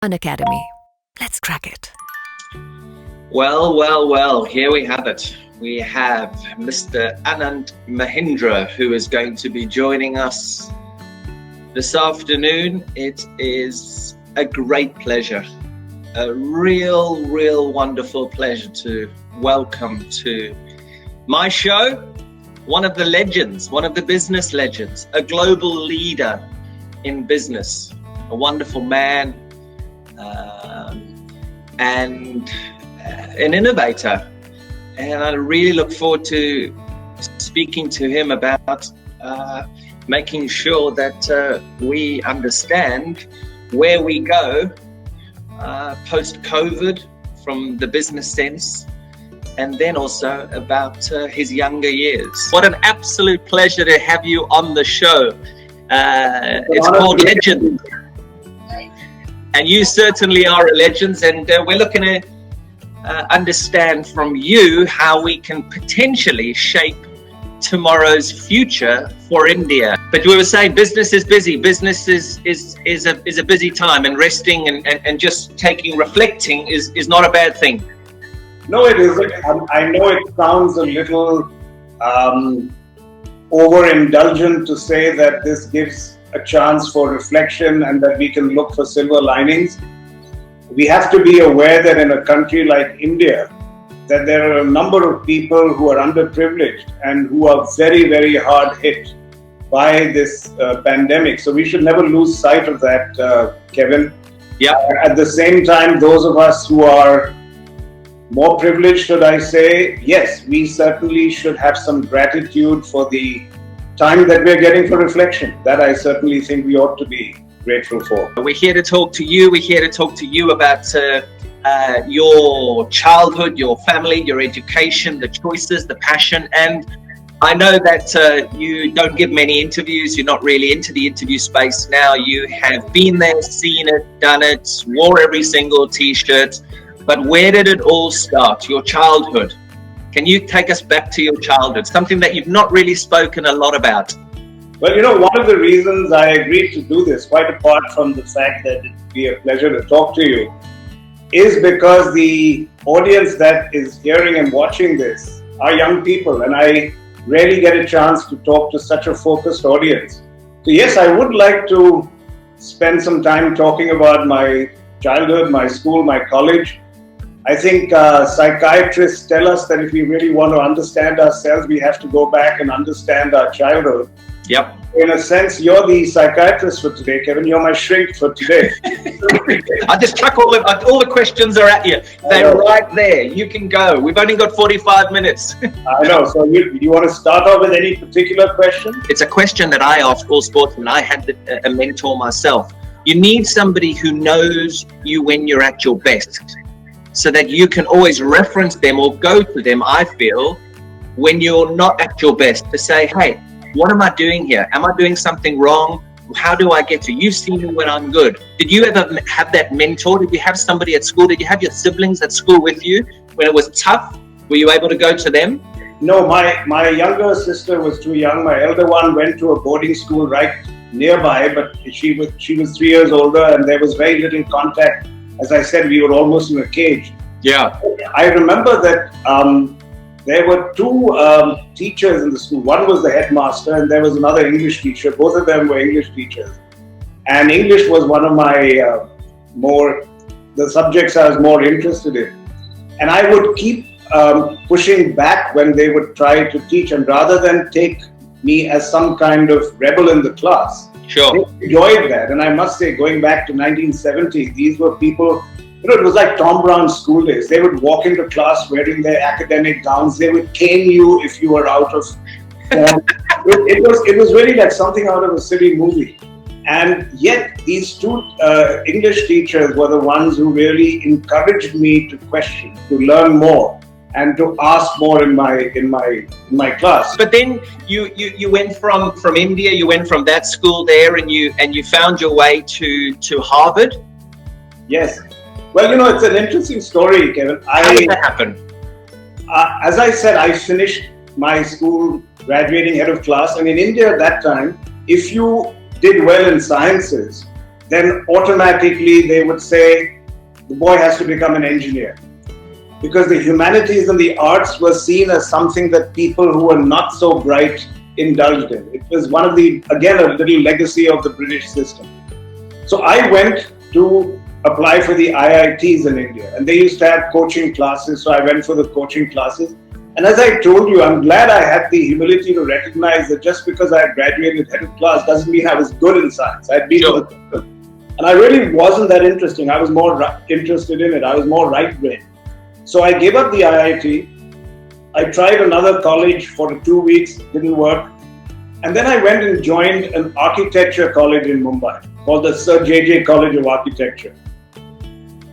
Unacademy. Let's crack it. Well, here we have it. We have Mr. Anand Mahindra, who is going to be joining us this afternoon. It is a great pleasure, a real wonderful pleasure to welcome to my show one of the legends, one of the business legends, a global leader in business, a wonderful man, and an innovator. And I really look forward to speaking to him about making sure that we understand where we go post-COVID from the business sense, and then also about his younger years. What an absolute pleasure to have you on the show. It's called Legend. And you certainly are a legend, and we're looking to understand from you how we can potentially shape tomorrow's future for India. But we were saying business is busy. Business is a busy time, and resting and just reflecting is not a bad thing. No, it isn't. I know it sounds a little overindulgent to say that this gives a chance for reflection and that we can look for silver linings. We have to be aware that in a country like India, that there are a number of people who are underprivileged and who are very hard hit by this pandemic. So we should never lose sight of that, Kevin. Yeah. At the same time, those of us who are more privileged, should I say, yes, we certainly should have some gratitude for the time that we're getting for reflection. That I certainly think we ought to be grateful for. We're here to talk to you. We're here to talk to you about your childhood, your family, your education, the choices, the passion. And I know that you don't give many interviews. You're not really into the interview space now. You have been there, seen it, done it, wore every single T-shirt. But where did it all start? Your childhood. Can you take us back to your childhood? Something that you've not really spoken a lot about. Well, you know, one of the reasons I agreed to do this, quite apart from the fact that it'd be a pleasure to talk to you, is because the audience that is hearing and watching this are young people, and I rarely get a chance to talk to such a focused audience. So yes, I would like to spend some time talking about my childhood, my school, my college. I think psychiatrists tell us that if we really want to understand ourselves, we have to go back and understand our childhood. Yep. In a sense, you're the psychiatrist for today, Kevin. You're my shrink for today. I just chuck all the questions are at you. They're right there. You can go. We've only got 45 minutes. I know. So you want to start off with any particular question? It's a question that I ask all sportsmen. I had a mentor myself. You need somebody who knows you when you're at your best, so that you can always reference them or go to them, I feel, when you're not at your best, to say, hey, what am I doing here? Am I doing something wrong? How do I get to you? See me when I'm good. Did you ever have that mentor? Did you have somebody at school? Did you have your siblings at school with you when it was tough? Were you able to go to them? No, my younger sister was too young. My elder one went to a boarding school right nearby, but she was 3 years older, and there was very little contact. As I said, we were almost in a cage. Yeah. I remember that there were two teachers in the school. One was the headmaster, and there was another English teacher. Both of them were English teachers. And English was one of my the subjects I was more interested in. And I would keep pushing back when they would try to teach, and rather than take me as some kind of rebel in the class. Sure. They enjoyed that. And I must say, going back to 1970, these were people, you know, it was like Tom Brown's school days. They would walk into class wearing their academic gowns. They would cane you if you were out of form. It was really like something out of a silly movie. And yet these two English teachers were the ones who really encouraged me to question, to learn more, and to ask more in my class. But then you went from India, you went from that school there, and you found your way to Harvard. Yes. Well, you know, it's an interesting story, Kevin. How did that happen? As I said, I finished my school graduating head of class, and in India at that time, if you did well in sciences, then automatically they would say the boy has to become an engineer. Because the humanities and the arts were seen as something that people who were not so bright indulged in. It was one of the, again, a little legacy of the British system. So I went to apply for the IITs in India, and they used to have coaching classes, so I went for the coaching classes. And as I told you, I'm glad I had the humility to recognize that just because I graduated head of class doesn't mean I was good in science. I'd been Sure. And I really wasn't that interesting. I was more interested in it. I was more right-brained. So I gave up the IIT. I tried another college for 2 weeks, didn't work. And then I went and joined an architecture college in Mumbai called the Sir J.J. College of Architecture.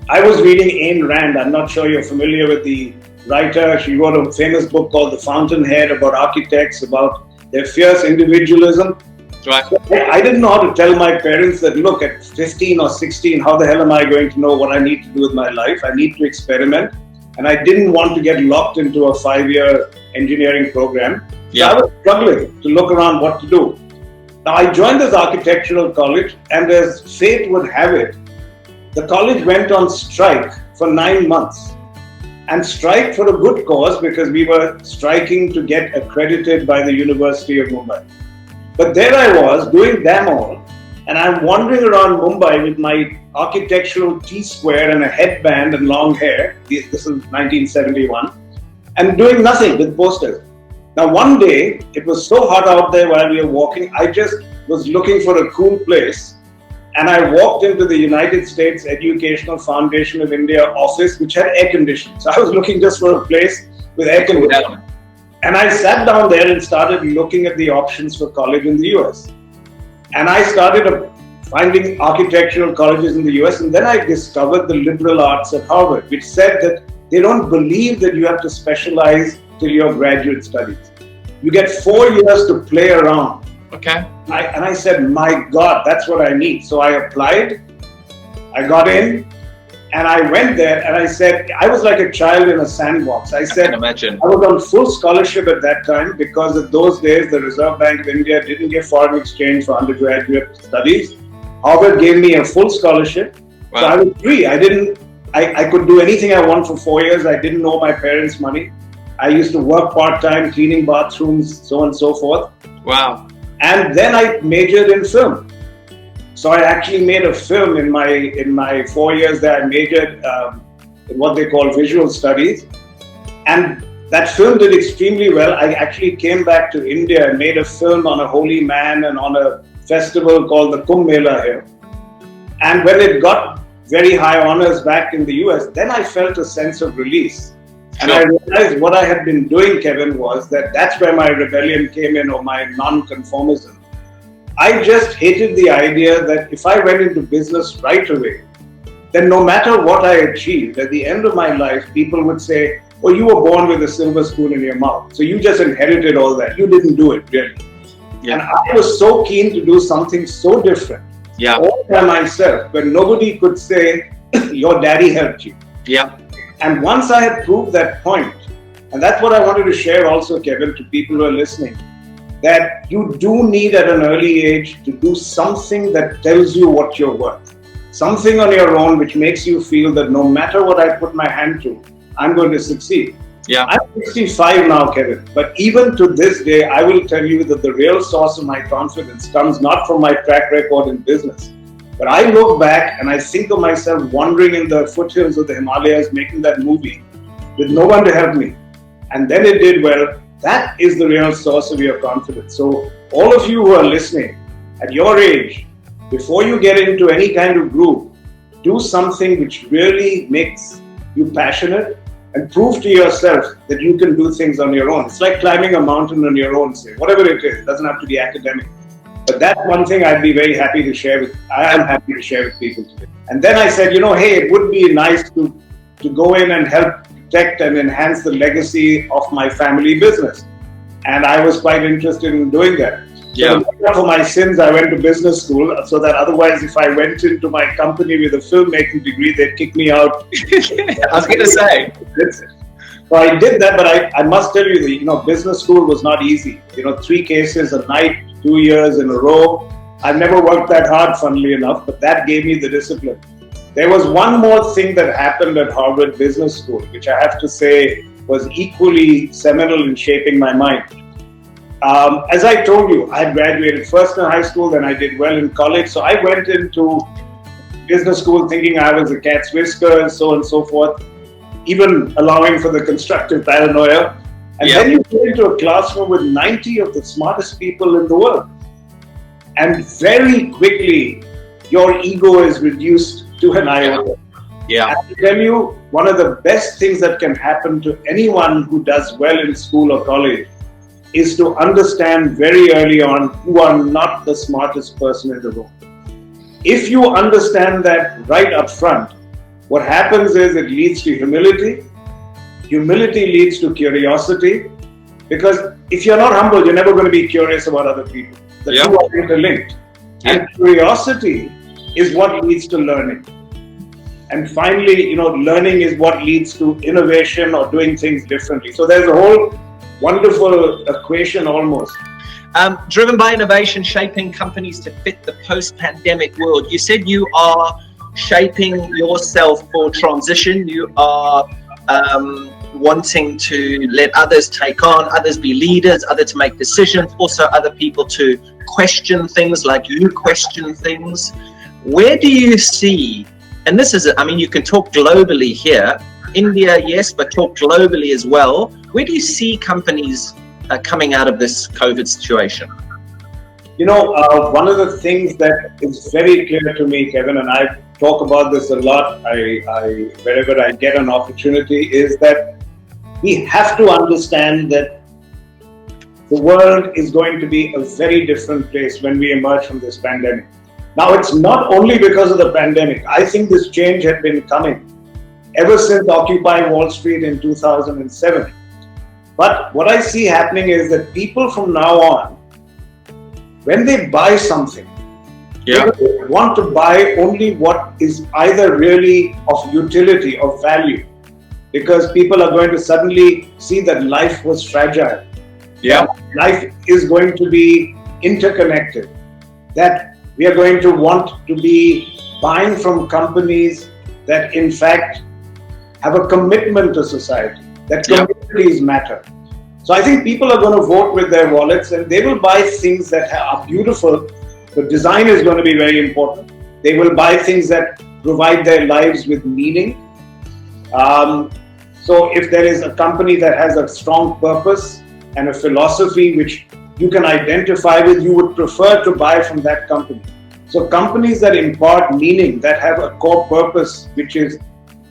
I was reading Ayn Rand. I'm not sure you're familiar with the writer. She wrote a famous book called The Fountainhead about architects, about their fierce individualism. Right. So I didn't know how to tell my parents that, look, at 15 or 16, how the hell am I going to know what I need to do with my life? I need to experiment. And I didn't want to get locked into a 5-year engineering program. Yeah. So I was struggling to look around what to do. Now I joined this architectural college, and as fate would have it, the college went on strike for 9 months. And strike for a good cause, because we were striking to get accredited by the University of Mumbai. But there I was doing them all, and I'm wandering around Mumbai with my architectural T-square and a headband and long hair. This is 1971, and doing nothing with posters. Now one day, it was so hot out there while we were walking, I just was looking for a cool place, and I walked into the United States Educational Foundation of India office, which had air conditioning. So I was looking just for a place with air conditioning. And I sat down there and started looking at the options for college in the US. And I started finding architectural colleges in the US, and then I discovered the liberal arts at Harvard, which said that they don't believe that you have to specialize till your graduate studies. You get 4 years to play around. Okay. And I said, my God, that's what I need. So I applied, I got in, and I went there, and I said, I was like a child in a sandbox. I said, I can imagine. I was on full scholarship at that time, because at those days, the Reserve Bank of India didn't give foreign exchange for undergraduate studies. Harvard gave me a full scholarship. Wow. So I was free. I could do anything I want for 4 years. I didn't owe my parents money. I used to work part-time, cleaning bathrooms, so on and so forth. Wow. And then I majored in film. So I actually made a film in my 4 years there. I majored in what they call visual studies. And that film did extremely well. I actually came back to India and made a film on a holy man and on a festival called the Kumbh Mela here. And when it got very high honors back in the US, then I felt a sense of release. And I realized what I had been doing, Kevin, was that's where my rebellion came in, or my non-conformism. I just hated the idea that if I went into business right away, then no matter what I achieved, at the end of my life, people would say, oh, you were born with a silver spoon in your mouth. So you just inherited all that. You didn't do it, really. Yeah. And I was so keen to do something so different, all by myself, where nobody could say, your daddy helped you. Yeah. And once I had proved that point, and that's what I wanted to share also, Kevin, to people who are listening, that you do need at an early age to do something that tells you what you're worth. Something on your own which makes you feel that no matter what I put my hand to, I'm going to succeed. Yeah. I'm 65 now, Kevin, but even to this day, I will tell you that the real source of my confidence comes not from my track record in business. But I look back and I think of myself wandering in the foothills of the Himalayas, making that movie with no one to help me. And then it did well. That is the real source of your confidence. So all of you who are listening, at your age, before you get into any kind of group, do something which really makes you passionate and prove to yourself that you can do things on your own. It's like climbing a mountain on your own, say, whatever it is. It doesn't have to be academic. But that's one thing I'd be very happy to share with, I am happy to share with people today. And then I said, hey, it would be nice to go in and help protect and enhance the legacy of my family business. And I was quite interested in doing that. Yeah. So for my sins, I went to business school, so that otherwise if I went into my company with a filmmaking degree, they'd kick me out. I was going to say. So I did that, but I must tell you that, business school was not easy. 3 cases a night, 2 years in a row. I've never worked that hard, funnily enough, but that gave me the discipline. There was one more thing that happened at Harvard Business School, which I have to say was equally seminal in shaping my mind. As I told you, I graduated first in high school, then I did well in college. So I went into business school thinking I was a cat's whisker and so on and so forth, even allowing for the constructive paranoia. And then you go into a classroom with 90 of the smartest people in the world. And very quickly, your ego is reduced to an iota. Yeah. I tell you, one of the best things that can happen to anyone who does well in school or college is to understand very early on who are not the smartest person in the room. If you understand that right up front, what happens is it leads to humility. Humility leads to curiosity, because if you're not humble, you're never going to be curious about other people. The two are interlinked. And curiosity is what leads to learning. And finally, learning is what leads to innovation or doing things differently. So there's a whole wonderful equation almost. Driven by innovation, shaping companies to fit the post-pandemic world. You said you are shaping yourself for transition. You are wanting to let others take on, others be leaders, others to make decisions, also other people to question things like you question things. Where do you see, and this is, you can talk globally here, India, yes, but talk globally as well. Where do you see companies coming out of this COVID situation? One of the things that is very clear to me, Kevin, and I talk about this a lot, I wherever I get an opportunity, is that we have to understand that the world is going to be a very different place when we emerge from this pandemic. Now, it's not only because of the pandemic. I think this change had been coming ever since Occupy Wall Street in 2007. But what I see happening is that people from now on, when they buy something, they want to buy only what is either really of utility or value, because people are going to suddenly see that life was fragile. Life is going to be interconnected, that we are going to want to be buying from companies that in fact have a commitment to society, that communities matter. So I think people are going to vote with their wallets, and they will buy things that are beautiful. The design is going to be very important. They will buy things that provide their lives with meaning. So if there is a company that has a strong purpose and a philosophy which you can identify with, you would prefer to buy from that company. So companies that impart meaning, that have a core purpose, which is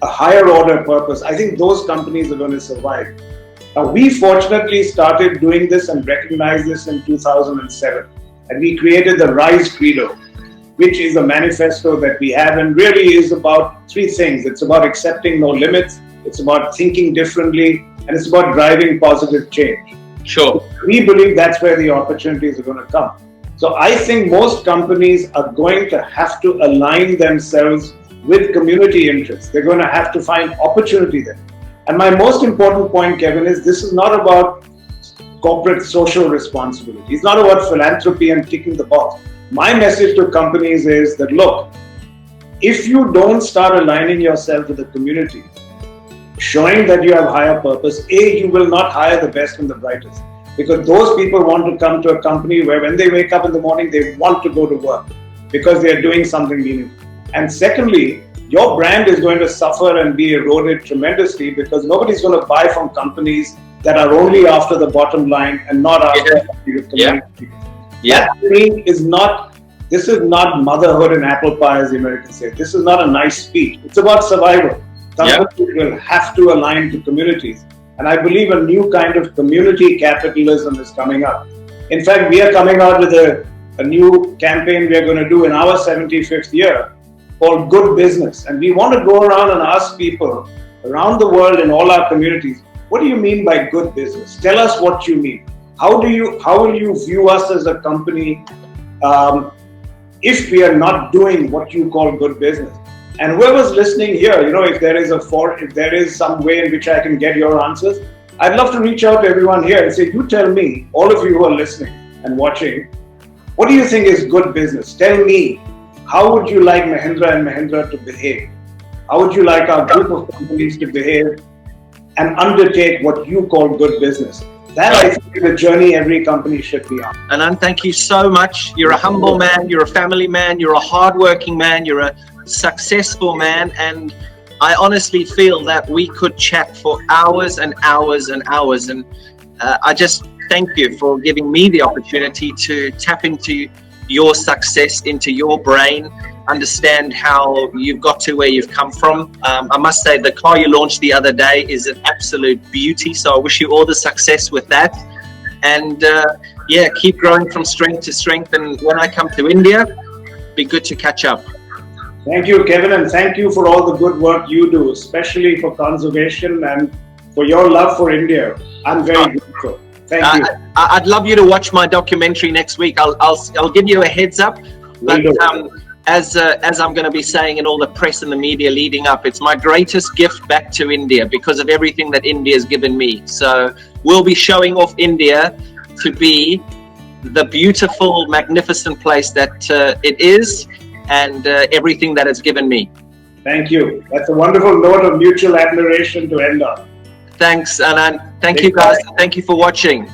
a higher order purpose, I think those companies are going to survive. Now, we fortunately started doing this and recognized this in 2007. And we created the RISE Credo, which is a manifesto that we have, and really is about three things. It's about accepting no limits, it's about thinking differently, and it's about driving positive change. Sure. We believe that's where the opportunities are going to come. So I think most companies are going to have to align themselves with community interests. They're going to have to find opportunity there. And my most important point, Kevin, is this is not about corporate social responsibility. It's not about philanthropy and ticking the box. My message to companies is that, look, if you don't start aligning yourself with the community, showing that you have higher purpose, you will not hire the best and the brightest. Because those people want to come to a company where when they wake up in the morning, they want to go to work because they are doing something meaningful. And secondly, your brand is going to suffer and be eroded tremendously, because nobody's going to buy from companies that are only after the bottom line and not after the community. That to me is not, this is not motherhood and apple pie, as the Americans say. This is not a nice speech. It's about survival. Companies will have to align to communities. And I believe a new kind of community capitalism is coming up. In fact, we are coming out with a new campaign we are going to do in our 75th year called Good Business. And we want to go around and ask people around the world in all our communities, what do you mean by good business? Tell us what you mean. How will you view us as a company if we are not doing what you call good business? And whoever's listening here, if there is some way in which I can get your answers, I'd love to reach out to everyone here and say, you tell me, all of you who are listening and watching, What do you think is good business? Tell me, how would you like Mahindra and Mahindra to behave? How would you like our group of companies to behave and undertake what you call good business? That, I think, is the journey every company should be on. Anand, thank you so much. You're a humble man, you're a family man, you're a hardworking man, you're a successful man, and I honestly feel that we could chat for hours and hours and hours. And I just thank you for giving me the opportunity to tap into your success, into your brain, understand how you've got to where you've come from. I must say the car you launched the other day is an absolute beauty. So I wish you all the success with that. And yeah, keep growing from strength to strength. And when I come to India, be good to catch up. Thank you, Kevin, and thank you for all the good work you do, especially for conservation and for your love for India. I'm very grateful. Thank you. I'd love you to watch my documentary next week. I'll give you a heads up. But as I'm going to be saying in all the press and the media leading up, it's my greatest gift back to India because of everything that India has given me. So we'll be showing off India to be the beautiful, magnificent place that it is, and everything that it's given me. Thank you. That's a wonderful note of mutual admiration to end on. Thanks, Anand. Thank you, guys. Thank you for watching.